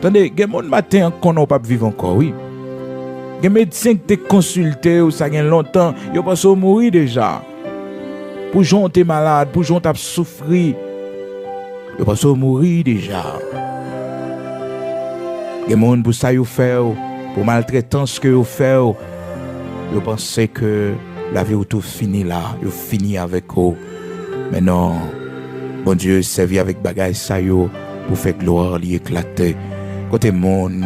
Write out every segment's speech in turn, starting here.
Attendez, gen moun matin qu'on n'a pas vivre encore, oui. Gen médecin qui te consulté ou ça gen longtemps, yo pas so mourir déjà. Pour gens t'es malade, pour gens t'as souffri, yo pas so mourir déjà. Gen moun pour ça yo fait, pour maltraitance que yo fait, yo pensé que la vie ou tout fini là, yo fini avec eux. Mais non, bon Dieu servi avec bagay sa yo pour faire gloire li éclater. Côté monde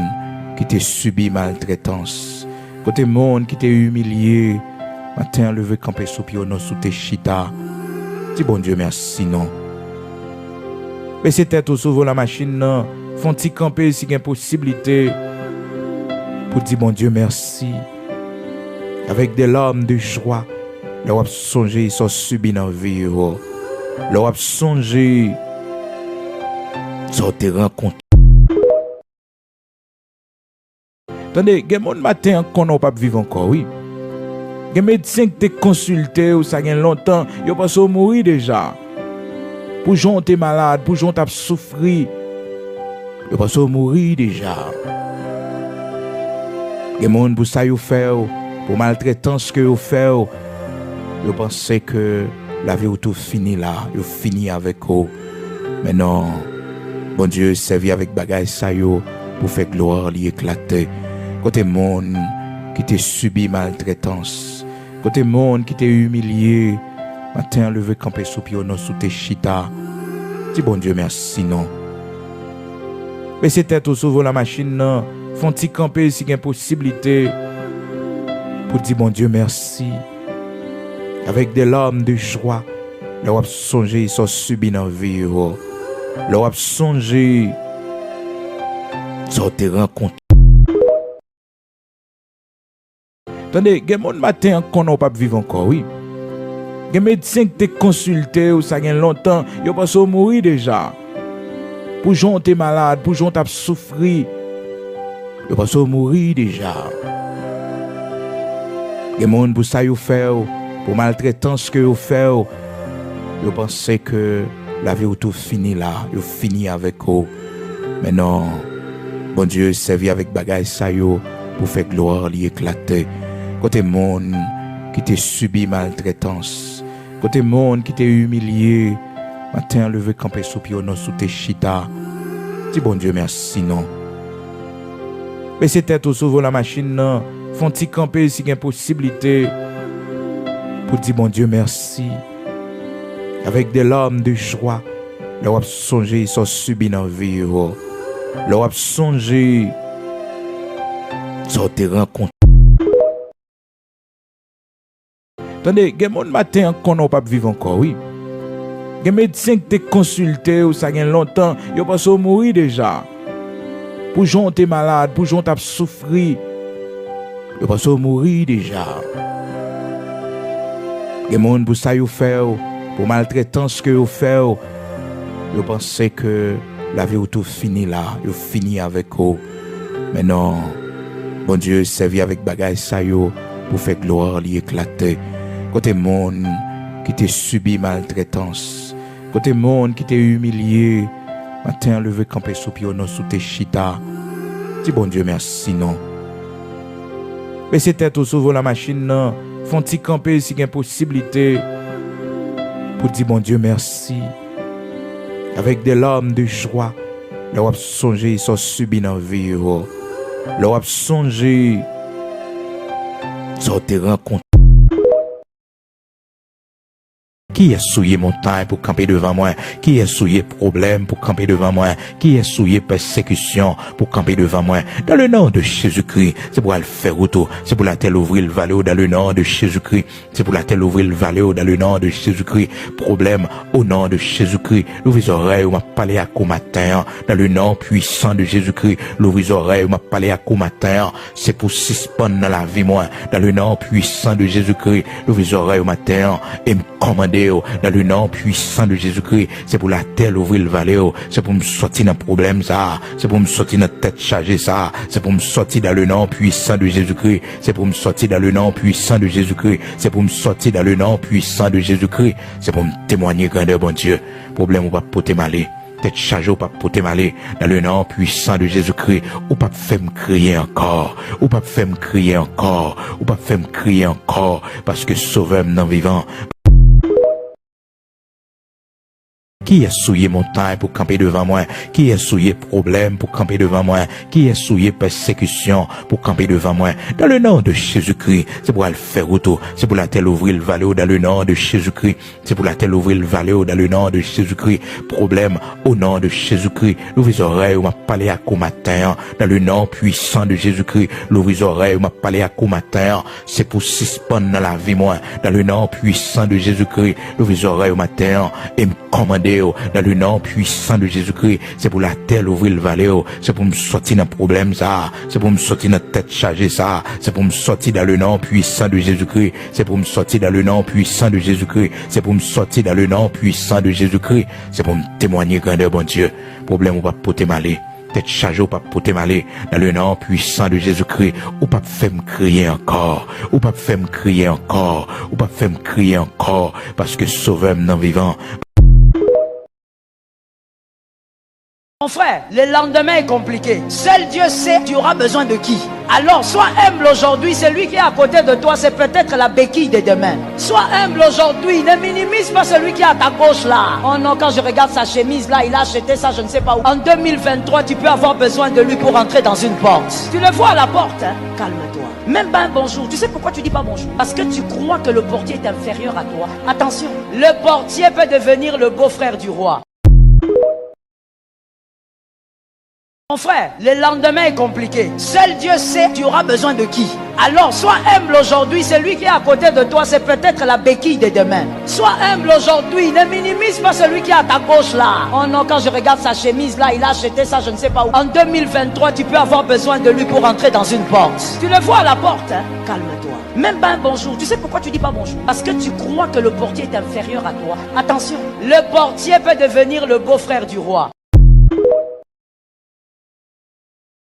qui t'a subi maltraitance, côté monde qui t'a humilié, matin levé camper sous pied non sous tes chita. Dis bon Dieu merci non. Mais c'était tout souvent la machine non, font-ils camper si il y a possibilité pour dire bon Dieu merci. Avec des larmes de joie, là on songer ils sont subis dans vie là on songer sont te rencontre. Attendez, gen moun matin qu'on n'a pas vivre encore, oui. Gen médecin qui te consulté ou ça gen longtemps, yo pas so mourir déjà. Pour gens t'es malade, pour gens t'as souffri, yo pas so mourir déjà. Gen moun pour ça yo fait, pour maltraitance que yo fait, yo pensé que la vie ou tout fini là, yo fini avec eux. Mais non, bon Dieu servi avec bagay sa yo pour faire gloire li éclater. Côté monde qui t'a subi maltraitance, côté monde qui t'a humilié, matin levé camper sous pied non sous tes chita. Dis bon Dieu merci non. Mais c'était tout souvent la machine non, font-ils camper si il y a possibilité pour dire bon Dieu merci. Avec des larmes de joie, là on songer ils sont subis dans vie là on songer sont te rencontre. Attendez, gen moun matin qu'on n'a pas vivre encore, oui. Gen médecin qui te consulté ou ça gen longtemps, yo pas so mourir déjà. Pour gens t'es malade, pour gens t'as souffri, yo pas so mourir déjà. Gen moun pour ça yo fait, pour maltraitance que yo fait, yo pensé que la vie ou tout fini là, yo fini avec eux. Mais non, bon Dieu servi avec bagay sa yo pour faire gloire li éclater. Côté monde qui t'a subi maltraitance, côté monde qui t'a humilié, matin levé camper sous pied non sous tes chita. Dis bon Dieu merci non. Mais c'était tout souvent la machine non, font-ils camper si il y a possibilité pour dire bon Dieu merci. Avec des larmes de joie, là on songer ils sont subis dans vie là on songer sont te rencontre. Attendez, gen moun matin qu'on n'a pas vivre encore, oui. Gen médecin qui te consulté ou ça gen longtemps, yo pas so mourir déjà. Pour gens t'es malade, pour gens t'as souffri, yo pas so mourir déjà. Gen moun pour ça yo fait, pour maltraitance que yo fait, yo pensé que la vie ou tout fini là, yo fini avec eux. Mais non, bon Dieu servi avec bagay sa yo pour faire gloire li éclater. Côté monde qui t'a subi maltraitance, côté monde qui t'a humilié, matin levé camper sous pied non sous tes chita. Dis bon Dieu merci non. Mais c'était tout souvent la machine non, font-ils camper si il y a possibilité pour dire bon Dieu merci. Avec des larmes de joie, là on songer ils sont subis dans vie là on songer sont te rencontre. Qui est souillé montagne pour camper devant moi? Qui est souillé problème pour camper devant moi? Qui est souillé persécution pour camper devant moi? Dans le nom de Jésus-Christ, c'est pour aller faire retour. C'est pour la terre ouvrir le vallée dans le nom de Jésus-Christ. C'est pour la terre ouvrir le vallée dans le nom de Jésus-Christ. Problème au nom de Jésus-Christ. L'ouvre les oreilles ou m'a parlé à coup matin. Dans le nom puissant de Jésus-Christ. L'ouvre les oreilles ou m'a parlé à coup matin. C'est pour suspendre dans la vie moi. Dans le nom puissant de Jésus-Christ. L'ouvre les oreilles au matin et me commander dans le nom puissant de Jésus-Christ. C'est pour la terre ouvrir le vallée. C'est pour me sortir d'un problème ça. C'est pour me sortir dans tête chargée ça. C'est pour me sortir dans le nom puissant de Jésus-Christ. C'est pour me sortir dans le nom puissant de Jésus-Christ. C'est pour me sortir dans le nom puissant de Jésus-Christ. C'est pour me témoigner grandeur bon Dieu. Problème ou pas pour te maler. tête chargée ou pas porter malé, dans le nom puissant de Jésus-Christ, ou pas faire me crier encore, ou pas faire me crier encore, ou pas faire me crier encore, parce que sauveur non vivant. Qui est souillé montagne pour camper devant moi? Qui est souillé problème pour camper devant moi? Qui est souillé persécution pour camper devant moi? Dans le nom de Jésus-Christ, c'est pour le faire retour. C'est pour la terre ouvrir le vallée dans le nom de Jésus-Christ. C'est pour la terre ouvrir le vallée dans le nom de Jésus-Christ. Problème au nom de Jésus-Christ. L'ouvrir les oreilles, on m'a parlé à quoi matin. Dans le nom puissant de Jésus-Christ. L'ouvrir les oreilles, on m'a parlé à quoi matin. C'est pour suspendre dans la vie, moi. Dans le nom puissant de Jésus-Christ. L'ouvrir les oreilles au matin et me commander dans le nom puissant de Jésus-Christ. C'est pour la terre ouvrir le vallée. C'est pour me sortir dans le problème ça. C'est pour me sortir dans la tête chargée ça. C'est pour me sortir dans le nom puissant de Jésus-Christ. C'est pour me sortir dans le nom puissant de Jésus-Christ. C'est pour me sortir dans le nom puissant de Jésus-Christ. C'est pour me témoigner grandeur bon Dieu. Problème ou pas porter malé. Tête chargée ou pas porter malé. Dans le nom puissant de Jésus-Christ. Ou pas faire me crier encore. Ou pas faire me crier encore. Ou pas faire me crier encore. Parce que sauveur non vivant. Mon frère, le lendemain est compliqué. Seul Dieu sait tu auras besoin de qui. Alors, sois humble aujourd'hui. Celui qui est à côté de toi, c'est peut-être la béquille de demain. Sois humble aujourd'hui. Ne minimise pas celui qui est à ta gauche là. Oh non, quand je regarde sa chemise là, il a acheté ça, je ne sais pas où. En 2023, tu peux avoir besoin de lui pour entrer dans une porte. Tu le vois à la porte, hein? Calme-toi. Même pas un bonjour. Tu sais pourquoi tu dis pas bonjour? Parce que tu crois que le portier est inférieur à toi. Attention, le portier peut devenir le beau-frère du roi. Mon frère, le lendemain est compliqué. Seul Dieu sait tu auras besoin de qui. Alors, sois humble aujourd'hui. Celui qui est à côté de toi, c'est peut-être la béquille de demain. Sois humble aujourd'hui. Ne minimise pas celui qui est à ta gauche là. Oh non, quand je regarde sa chemise là, il a acheté ça, je ne sais pas où. En 2023, tu peux avoir besoin de lui pour entrer dans une porte. Tu le vois à la porte, hein? Calme-toi. Même pas un bonjour. Tu sais pourquoi tu dis pas bonjour? Parce que tu crois que le portier est inférieur à toi. Attention, le portier peut devenir le beau-frère du roi.